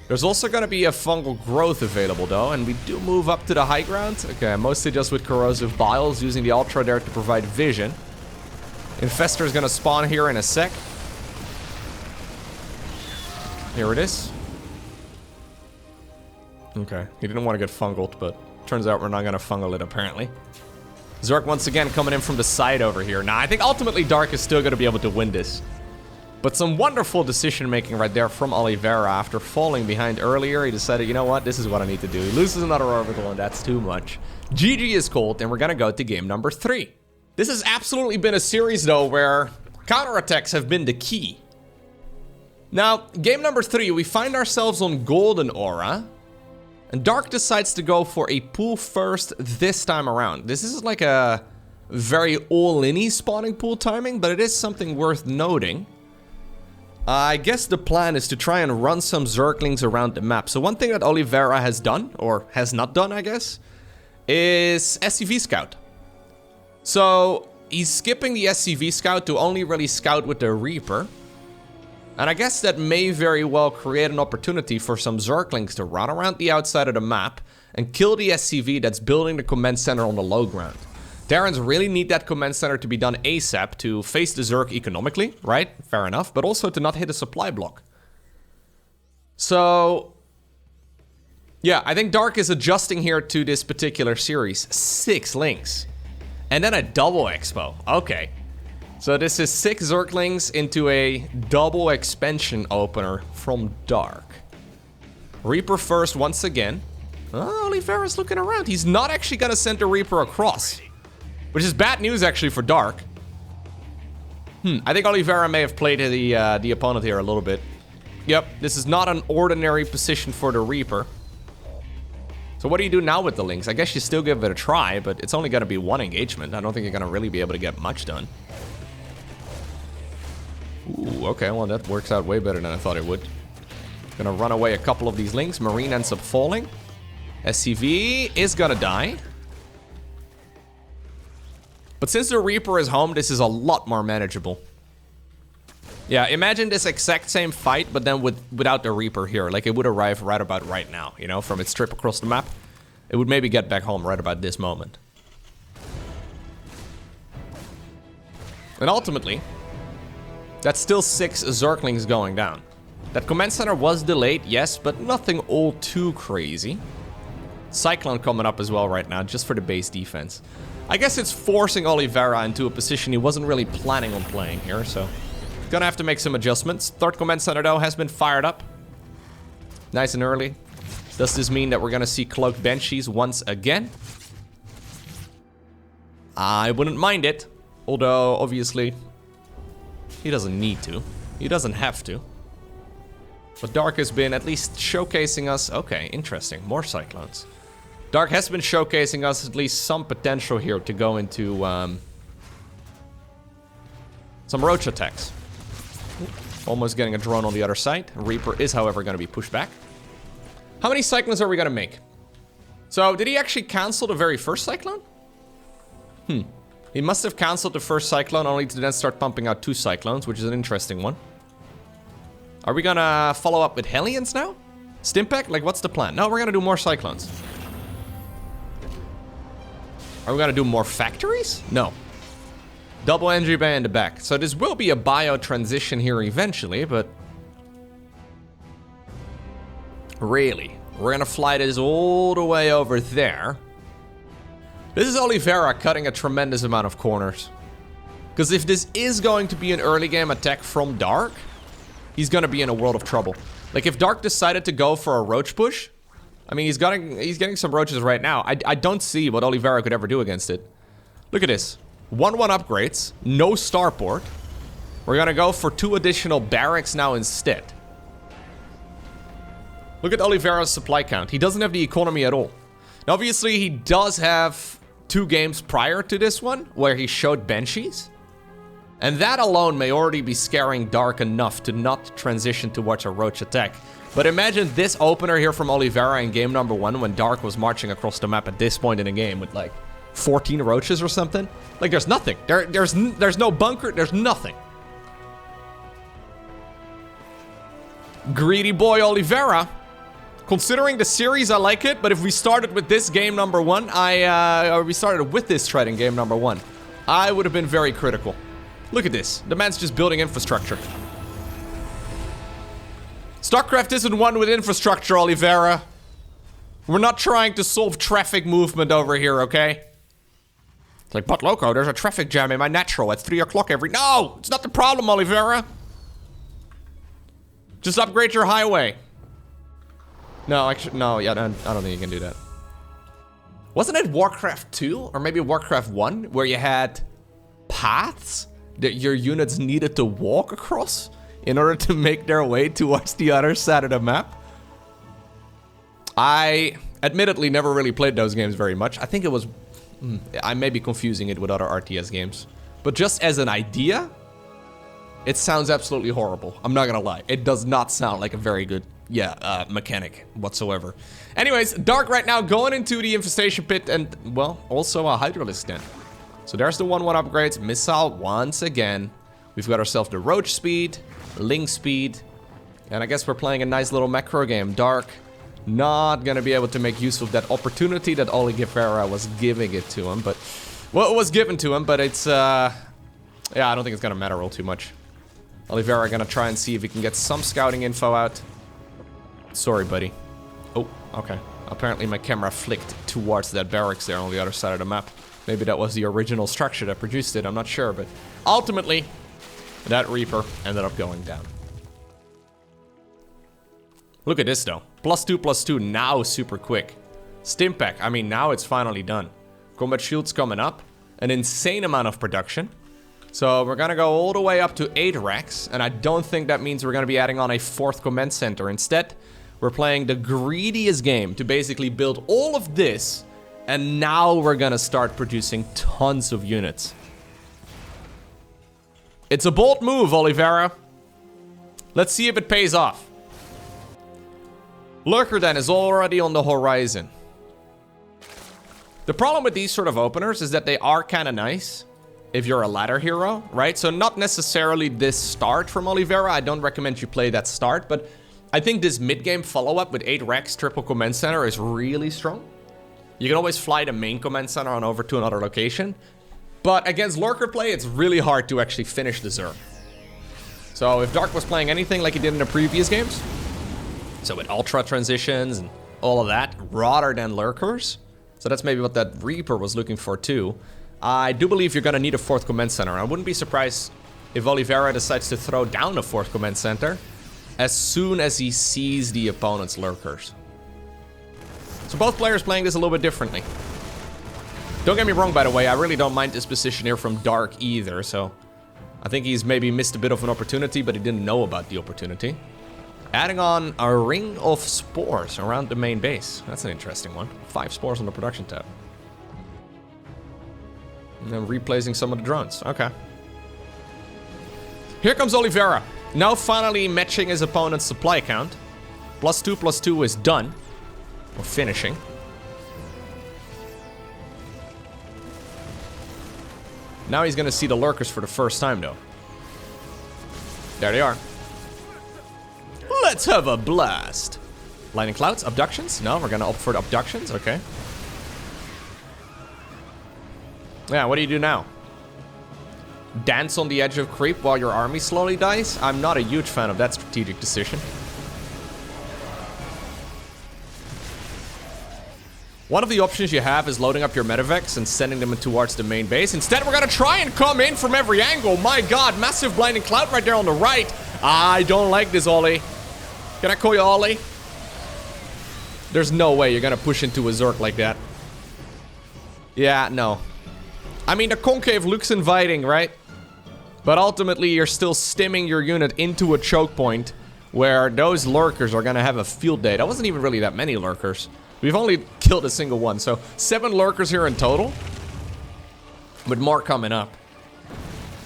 There's also gonna be a fungal growth available, though, and we do move up to the high ground. Okay, mostly just with corrosive biles, using the Ultra there to provide vision. Infestor is gonna spawn here in a sec. Here it is. Okay, he didn't want to get fungled, but turns out we're not gonna fungal it, apparently. Zerg once again coming in from the side over here. Now, I think ultimately Dark is still gonna be able to win this. But some wonderful decision-making right there from Oliveira. After falling behind earlier, he decided, you know what, this is what I need to do. He loses another orbital, and that's too much. GG is called, and we're gonna go to game number 3. This has absolutely been a series, though, where counterattacks have been the key. Now, game number 3, we find ourselves on Golden Aura, and Dark decides to go for a pool first this time around. This is like a very all-in-y spawning pool timing, but it is something worth noting. I guess the plan is to try and run some Zerglings around the map. So one thing that Oliveira has done, or has not done, I guess, is SCV Scout. So he's skipping the SCV Scout to only really scout with the Reaper. And I guess that may very well create an opportunity for some Zerglings to run around the outside of the map and kill the SCV that's building the command center on the low ground. Terrans really need that command center to be done ASAP to face the Zerg economically, right? Fair enough. But also to not hit a supply block. So... yeah, I think Dark is adjusting here to this particular series. 6 links. And then a double expo. Okay. So this is 6 Zerglings into a double expansion opener from Dark. Reaper first once again. Oh, Oliveira's looking around. He's not actually going to send the Reaper across. Which is bad news actually for Dark. I think Oliveira may have played the opponent here a little bit. Yep, this is not an ordinary position for the Reaper. So what do you do now with the links? I guess you still give it a try, but it's only going to be 1 engagement. I don't think you're going to really be able to get much done. Ooh, okay, well that works out way better than I thought it would. Gonna run away a couple of these links. Marine ends up falling. SCV is gonna die. But since the Reaper is home, this is a lot more manageable. Yeah, imagine this exact same fight, but then without the Reaper here. Like, it would arrive right about right now, you know, from its trip across the map. It would maybe get back home right about this moment. And ultimately, that's still 6 Zerglings going down. That command center was delayed, yes, but nothing all too crazy. Cyclone coming up as well right now, just for the base defense. I guess it's forcing Oliveira into a position he wasn't really planning on playing here, so... gonna have to make some adjustments. 3rd command center, though, has been fired up. Nice and early. Does this mean that we're gonna see Cloaked Banshees once again? I wouldn't mind it. Although, obviously, he doesn't need to. He doesn't have to. But Dark has been at least showcasing us... okay, interesting. More Cyclones. Dark has been showcasing us at least some potential here to go into... some roach attacks. Almost getting a drone on the other side. Reaper is, however, going to be pushed back. How many Cyclones are we going to make? So, did he actually cancel the very first Cyclone? He must have canceled the first Cyclone only to then start pumping out 2 Cyclones, which is an interesting one. Are we gonna follow up with Hellions now? Stimpack? Like, what's the plan? No, we're gonna do more Cyclones. Are we gonna do more factories? No. Double entry bay in the back. So this will be a bio transition here eventually, but... really? We're gonna fly this all the way over there. This is Oliveira cutting a tremendous amount of corners. Because if this is going to be an early game attack from Dark, he's gonna be in a world of trouble. Like, if Dark decided to go for a roach push, I mean, he's getting some roaches right now. I don't see what Oliveira could ever do against it. Look at this. 1-1 upgrades, no starport. We're gonna go for 2 additional barracks now instead. Look at Oliveira's supply count. He doesn't have the economy at all. Now, obviously, he does have 2 games prior to this one where he showed Banshees. And that alone may already be scaring Dark enough to not transition towards a roach attack. But imagine this opener here from Oliveira in game number 1 when Dark was marching across the map at this point in the game with like 14 roaches or something. Like, there's nothing. There's no bunker. There's nothing. Greedy boy Oliveira. Considering the series, I like it. But if we started with this game number 1, or we started with this thread in game number 1, I would have been very critical. Look at this. The man's just building infrastructure. StarCraft isn't one with infrastructure, Oliveira. We're not trying to solve traffic movement over here, okay? It's like, but Lowko, there's a traffic jam in my natural at 3 o'clock every... No! It's not the problem, Oliveira. Just upgrade your highway. No, actually, no, yeah, I don't think you can do that. Wasn't it Warcraft 2? Or maybe Warcraft 1? Where you had paths that your units needed to walk across in order to make their way towards the other side of the map? I admittedly never really played those games very much. I think it was... I may be confusing it with other RTS games. But just as an idea, it sounds absolutely horrible. I'm not gonna lie. It does not sound like a very good, mechanic whatsoever. Anyways, Dark right now going into the infestation pit and, well, also a Hydralisk den. So there's the 1-1 upgrades. Missile once again. We've got ourselves the Roach speed, Ling speed, and I guess we're playing a nice little macro game. Dark not gonna be able to make use of that opportunity that Oliveira was giving it to him, but Well, it was given to him, but it's, yeah, I don't think it's gonna matter all too much. Oliveira gonna try and see if he can get some scouting info out. Sorry, buddy. Oh, okay. Apparently my camera flicked towards that barracks there on the other side of the map. Maybe that was the original structure that produced it, I'm not sure, but ultimately, that Reaper ended up going down. Look at this though. +2/+2 now super quick. Stimpack, I mean now it's finally done. Combat Shield's coming up. An insane amount of production. So we're gonna go all the way up to 8 racks, and I don't think that means we're gonna be adding on a 4th command center. Instead, we're playing the greediest game to basically build all of this, and now we're gonna start producing tons of units. It's a bold move, Oliveira. Let's see if it pays off. Lurker then is already on the horizon. The problem with these sort of openers is that they are kind of nice if you're a ladder hero, right? So not necessarily this start from Oliveira. I don't recommend you play that start, but I think this mid-game follow-up with 8 racks, triple command center is really strong. You can always fly the main command center on over to another location. But against Lurker play, it's really hard to actually finish the Zerg. So if Dark was playing anything like he did in the previous games, so with Ultra transitions and all of that, rather than Lurkers, so that's maybe what that Reaper was looking for too, I do believe you're going to need a 4th command center. I wouldn't be surprised if Oliveira decides to throw down a 4th command center as soon as he sees the opponent's Lurkers. So both players playing this a little bit differently. Don't get me wrong, by the way, I really don't mind this position here from Dark either, so I think he's maybe missed a bit of an opportunity, but he didn't know about the opportunity. Adding on a ring of spores around the main base. That's an interesting one. 5 spores on the production tab. And then replacing some of the drones. Okay. Here comes Oliveira. Now finally matching his opponent's supply count. +2/+2 is done. Or finishing. Now he's gonna see the Lurkers for the first time though. There they are. Let's have a blast. Lightning clouds, abductions? No, we're gonna opt for the abductions, okay. Yeah, what do you do now? Dance on the edge of creep while your army slowly dies? I'm not a huge fan of that strategic decision. One of the options you have is loading up your medevacs and sending them towards the main base. Instead, we're gonna try and come in from every angle. My god, massive blinding cloud right there on the right. I don't like this, Ollie. Can I call you Ollie? There's no way you're gonna push into a Zerg like that. Yeah, no. I mean, the concave looks inviting, right? But ultimately, you're still stimming your unit into a choke point where those Lurkers are gonna have a field day. That wasn't even really that many Lurkers. We've only killed a single one, so 7 Lurkers here in total. With more coming up.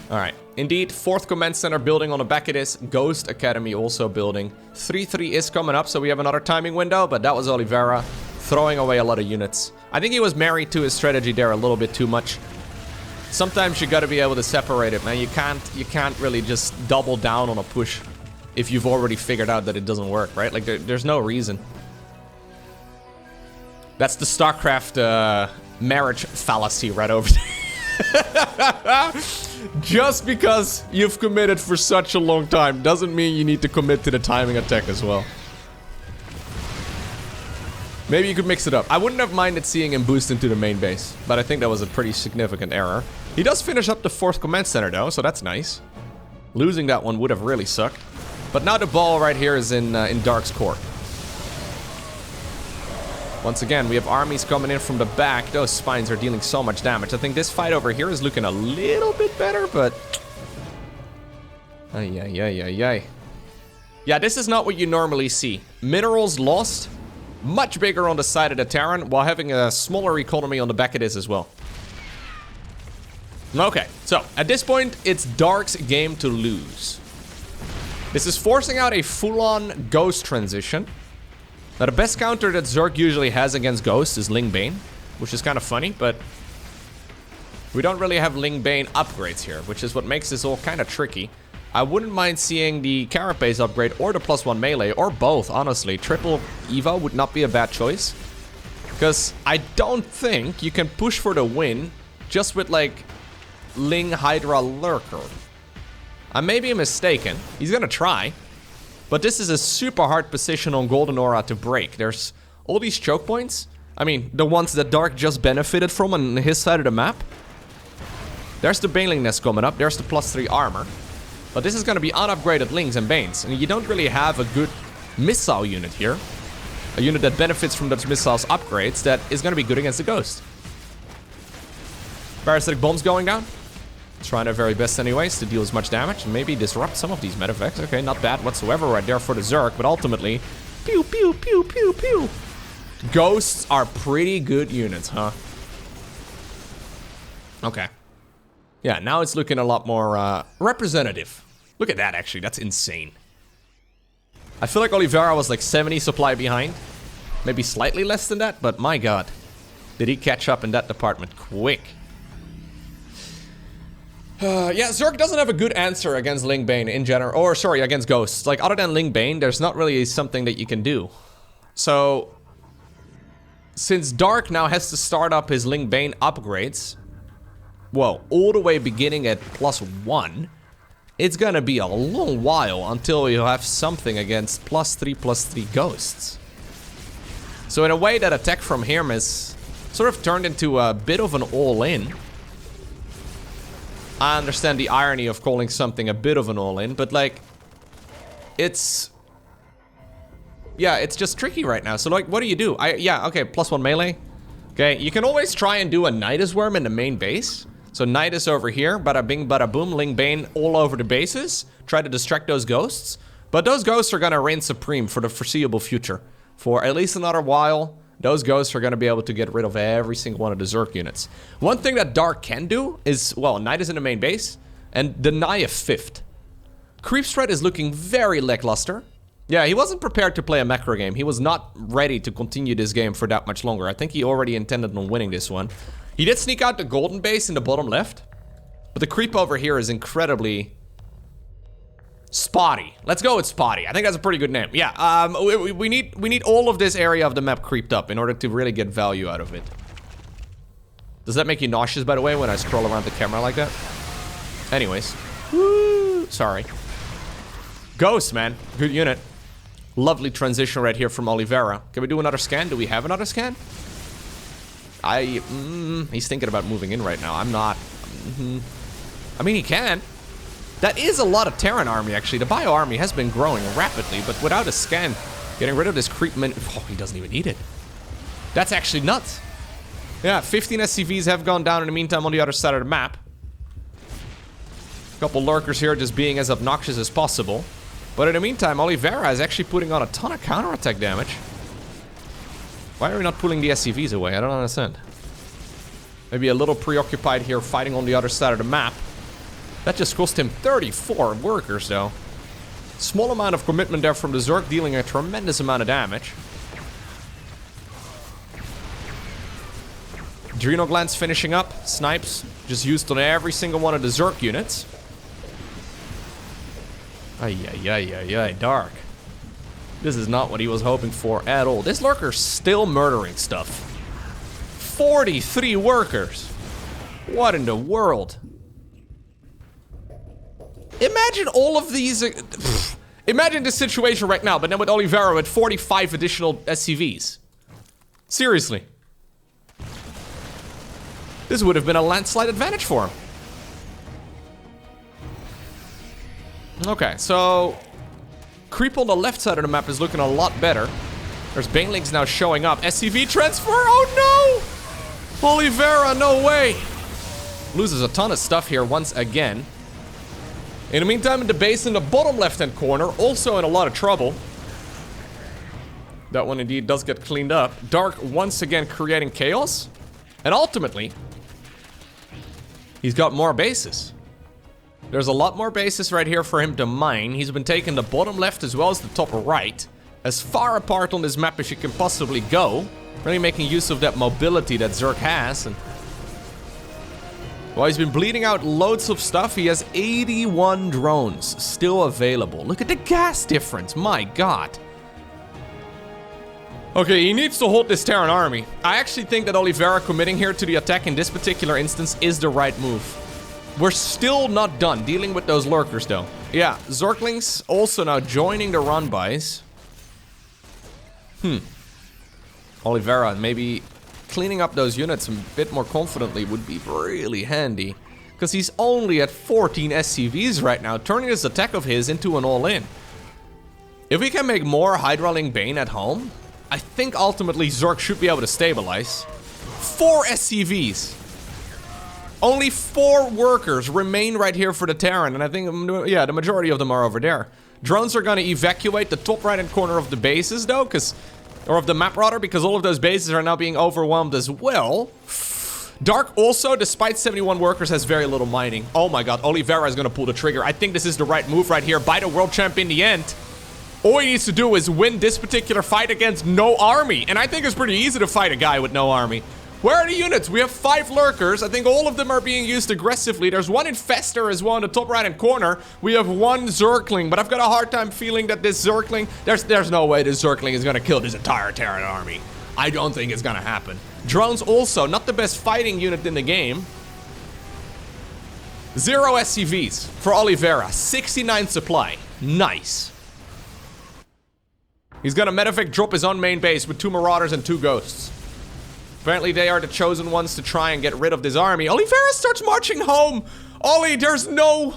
Alright, indeed, 4th command center building on the back of this. Ghost Academy also building. 3-3 is coming up, so we have another timing window, but that was Oliveira throwing away a lot of units. I think he was married to his strategy there a little bit too much. Sometimes you gotta be able to separate it, man. You can't really just double down on a push if you've already figured out that it doesn't work, right? Like, there's no reason. That's the StarCraft marriage fallacy right over there. Just because you've committed for such a long time doesn't mean you need to commit to the timing attack as well. Maybe you could mix it up. I wouldn't have minded seeing him boost into the main base, but I think that was a pretty significant error. He does finish up the 4th command center though, so that's nice. Losing that one would have really sucked. But now the ball right here is in Dark's court. Once again, we have armies coming in from the back. Those spines are dealing so much damage. I think this fight over here is looking a little bit better, but... Ay, ay, ay, ay, ay. Yeah, this is not what you normally see. Minerals lost. Much bigger on the side of the Taran, while having a smaller economy on the back of this as well. Okay, so at this point, it's Dark's game to lose. This is forcing out a full-on Ghost transition. Now, the best counter that Zerg usually has against Ghost is Ling Bane, which is kind of funny, but we don't really have Ling Bane upgrades here, which is what makes this all kind of tricky. I wouldn't mind seeing the Carapace upgrade or the +1 melee, or both, honestly. Triple Evo would not be a bad choice, because I don't think you can push for the win just with, like, Ling Hydra Lurker. I may be mistaken. He's gonna try. But this is a super hard position on Golden Aura to break. There's all these choke points. I mean, the ones that Dark just benefited from on his side of the map. There's the Baneling Nest coming up. There's the +3 armor. But this is gonna be unupgraded Lings and Banes. And you don't really have a good missile unit here. A unit that benefits from those missiles upgrades that is gonna be good against the Ghost. Parasitic Bombs going down. Trying their very best anyways to deal as much damage and maybe disrupt some of these medevacs. Okay, not bad whatsoever right there for the Zerg, but ultimately, pew, pew, pew, pew, pew. Ghosts are pretty good units, huh? Okay. Yeah, now it's looking a lot more representative. Look at that, actually. That's insane. I feel like Oliveira was like 70 supply behind. Maybe slightly less than that, but my god. Did he catch up in that department quick. Yeah, Zerg doesn't have a good answer against Ling Bane in general. Or, sorry, against Ghosts. Like, other than Ling Bane, there's not really something that you can do. So, since Dark now has to start up his Ling Bane upgrades, well, all the way beginning at +1, it's gonna be a long while until you have something against +3/+3 Ghosts. So in a way, that attack from him is sort of turned into a bit of an all-in. I understand the irony of calling something a bit of an all-in, but like, it's... yeah, it's just tricky right now. So like, what do you do? Yeah, okay, +1 melee. Okay, you can always try and do a Nidus Worm in the main base. So Nidus over here, bada bing, bada boom, Ling Bane all over the bases. Try to distract those Ghosts. But those Ghosts are gonna reign supreme for the foreseeable future. For at least another while, those Ghosts are gonna be able to get rid of every single one of the Zerg units. One thing that Dark can do is, well, Nidus in the main base, and deny a 5th. Creep Threat is looking very lackluster. Yeah, he wasn't prepared to play a macro game. He was not ready to continue this game for that much longer. I think he already intended on winning this one. He did sneak out the golden base in the bottom left, but the creep over here is incredibly spotty. Let's go with spotty. I think that's a pretty good name. Yeah, we need all of this area of the map creeped up in order to really get value out of it. Does that make you nauseous, by the way, when I scroll around the camera like that? Anyways. Woo! Sorry. Ghost, man. Good unit. Lovely transition right here from Oliveira. Can we do another scan? Do we have another scan? He's thinking about moving in right now. I'm not. I mean, he can. That is a lot of Terran army, actually. The bio army has been growing rapidly, but without a scan, getting rid of this creep oh, he doesn't even need it. That's actually nuts. Yeah, 15 SCVs have gone down in the meantime on the other side of the map. A couple lurkers here just being as obnoxious as possible. But in the meantime, Oliveira is actually putting on a ton of counterattack damage. Why are we not pulling the SCVs away? I don't understand. Maybe a little preoccupied here fighting on the other side of the map. That just cost him 34 workers, though. Small amount of commitment there from the Zerg, dealing a tremendous amount of damage. Adrenal Glands finishing up. Snipes just used on every single one of the Zerg units. Ay, Dark. This is not what he was hoping for at all. This lurker's still murdering stuff. 43 workers. What in the world? Imagine all of these... imagine this situation right now, but then with Oliveira with 45 additional SCVs. Seriously. This would have been a landslide advantage for him. Okay, so... Creep on the left side of the map is looking a lot better. There's Banelings now showing up. SCV transfer, oh no! Oliveira, no way! Loses a ton of stuff here once again. In the meantime, in the base in the bottom left-hand corner, also in a lot of trouble. That one indeed does get cleaned up. Dark once again creating chaos. And ultimately, he's got more bases. There's a lot more bases right here for him to mine. He's been taking the bottom left as well as the top right. As far apart on this map as you can possibly go. Really making use of that mobility that Zerg has. And while he's been bleeding out loads of stuff, he has 81 drones still available. Look at the gas difference, my god. Okay, he needs to hold this Terran army. I actually think that Oliveira committing here to the attack in this particular instance is the right move. We're still not done dealing with those lurkers, though. Yeah, Zerglings also now joining the run-bys. Oliveira, maybe cleaning up those units a bit more confidently would be really handy. Because he's only at 14 SCVs right now, turning this attack of his into an all-in. If we can make more Hydraling Bane at home, I think ultimately Zerg should be able to stabilize. 4 SCVs. Only 4 workers remain right here for the Taran, and I think, yeah, the majority of them are over there. Drones are gonna evacuate the top right-hand corner of the bases, though, or of the map, rather, because all of those bases are now being overwhelmed as well. Dark also, despite 71 workers, has very little mining. Oh my god, Oliveira is gonna pull the trigger. I think this is the right move right here by the world champ in the end. All he needs to do is win this particular fight against no army. And I think it's pretty easy to fight a guy with no army. Where are the units? We have 5 lurkers. I think all of them are being used aggressively. There's 1 infester as well in the top right-hand corner. We have 1 Zergling, but I've got a hard time feeling that this Zergling... There's no way this Zergling is gonna kill this entire Terran army. I don't think it's gonna happen. Drones also, not the best fighting unit in the game. 0 SCVs for Oliveira. 69 supply. Nice. He's gonna medevac drop his own main base with 2 Marauders and 2 Ghosts. Apparently they are the chosen ones to try and get rid of this army. Oliveira starts marching home! Ollie, there's nothing!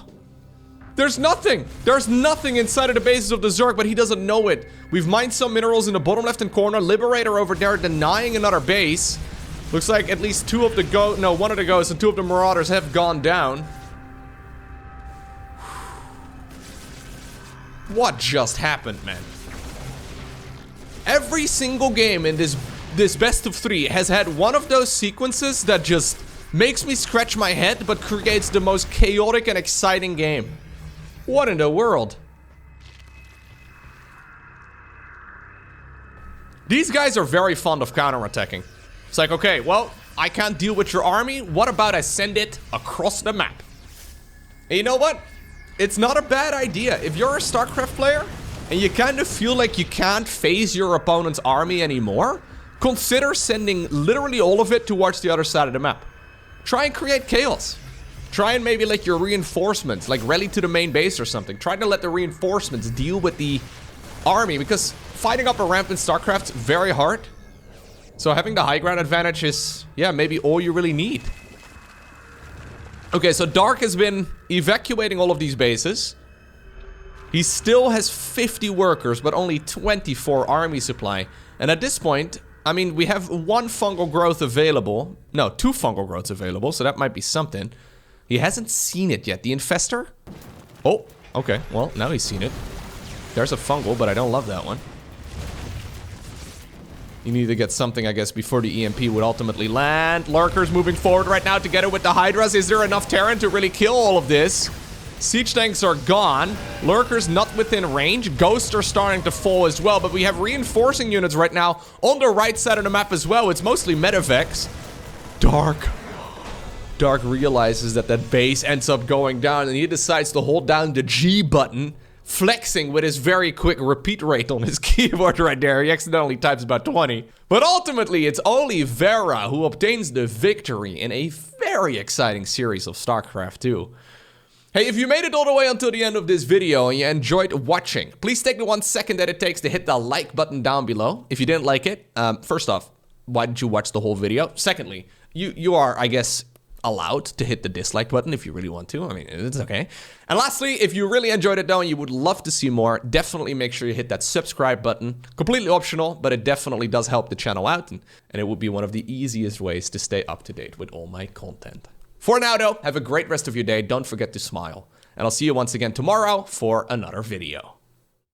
There's nothing inside of the bases of the Zerg, but he doesn't know it. We've mined some minerals in the bottom left-hand corner. Liberator over there denying another base. Looks like at least 2 of the one of the Ghosts and 2 of the Marauders have gone down. What just happened, man? Every single game in this best-of-3 has had one of those sequences that just makes me scratch my head, but creates the most chaotic and exciting game. What in the world? These guys are very fond of counterattacking. It's like, okay, well, I can't deal with your army. What about I send it across the map? And you know what? It's not a bad idea. If you're a StarCraft player, and you kind of feel like you can't face your opponent's army anymore, consider sending literally all of it towards the other side of the map. Try and create chaos. Try and maybe let your reinforcements, like rally to the main base or something. Try to let the reinforcements deal with the army, because fighting up a ramp in StarCraft's very hard. So having the high ground advantage is, yeah, maybe all you really need. Okay, so Dark has been evacuating all of these bases. He still has 50 workers, but only 24 army supply. And at this point, I mean, we have 1 fungal growth available. No, 2 fungal growths available, so that might be something. He hasn't seen it yet. The infester? Oh, okay. Well, now he's seen it. There's a fungal, but I don't love that one. You need to get something, I guess, before the EMP would ultimately land. Lurkers moving forward right now together with the Hydras. Is there enough Terran to really kill all of this? Siege tanks are gone. Lurkers not within range. Ghosts are starting to fall as well, but we have reinforcing units right now on the right side of the map as well. It's mostly medevacs. Dark realizes that that base ends up going down, and he decides to hold down the G button, flexing with his very quick repeat rate on his keyboard right there. He accidentally types about 20. But ultimately, it's Oliveira who obtains the victory in a very exciting series of StarCraft 2. Hey, if you made it all the way until the end of this video and you enjoyed watching, please take the 1 second that it takes to hit the like button down below. If you didn't like it, first off, why did you watch the whole video? Secondly, you are, I guess, allowed to hit the dislike button if you really want to. I mean, it's okay. And lastly, if you really enjoyed it though and you would love to see more, definitely make sure you hit that subscribe button. Completely optional, but it definitely does help the channel out, and it would be one of the easiest ways to stay up to date with all my content. For now though, have a great rest of your day. Don't forget to smile. And I'll see you once again tomorrow for another video.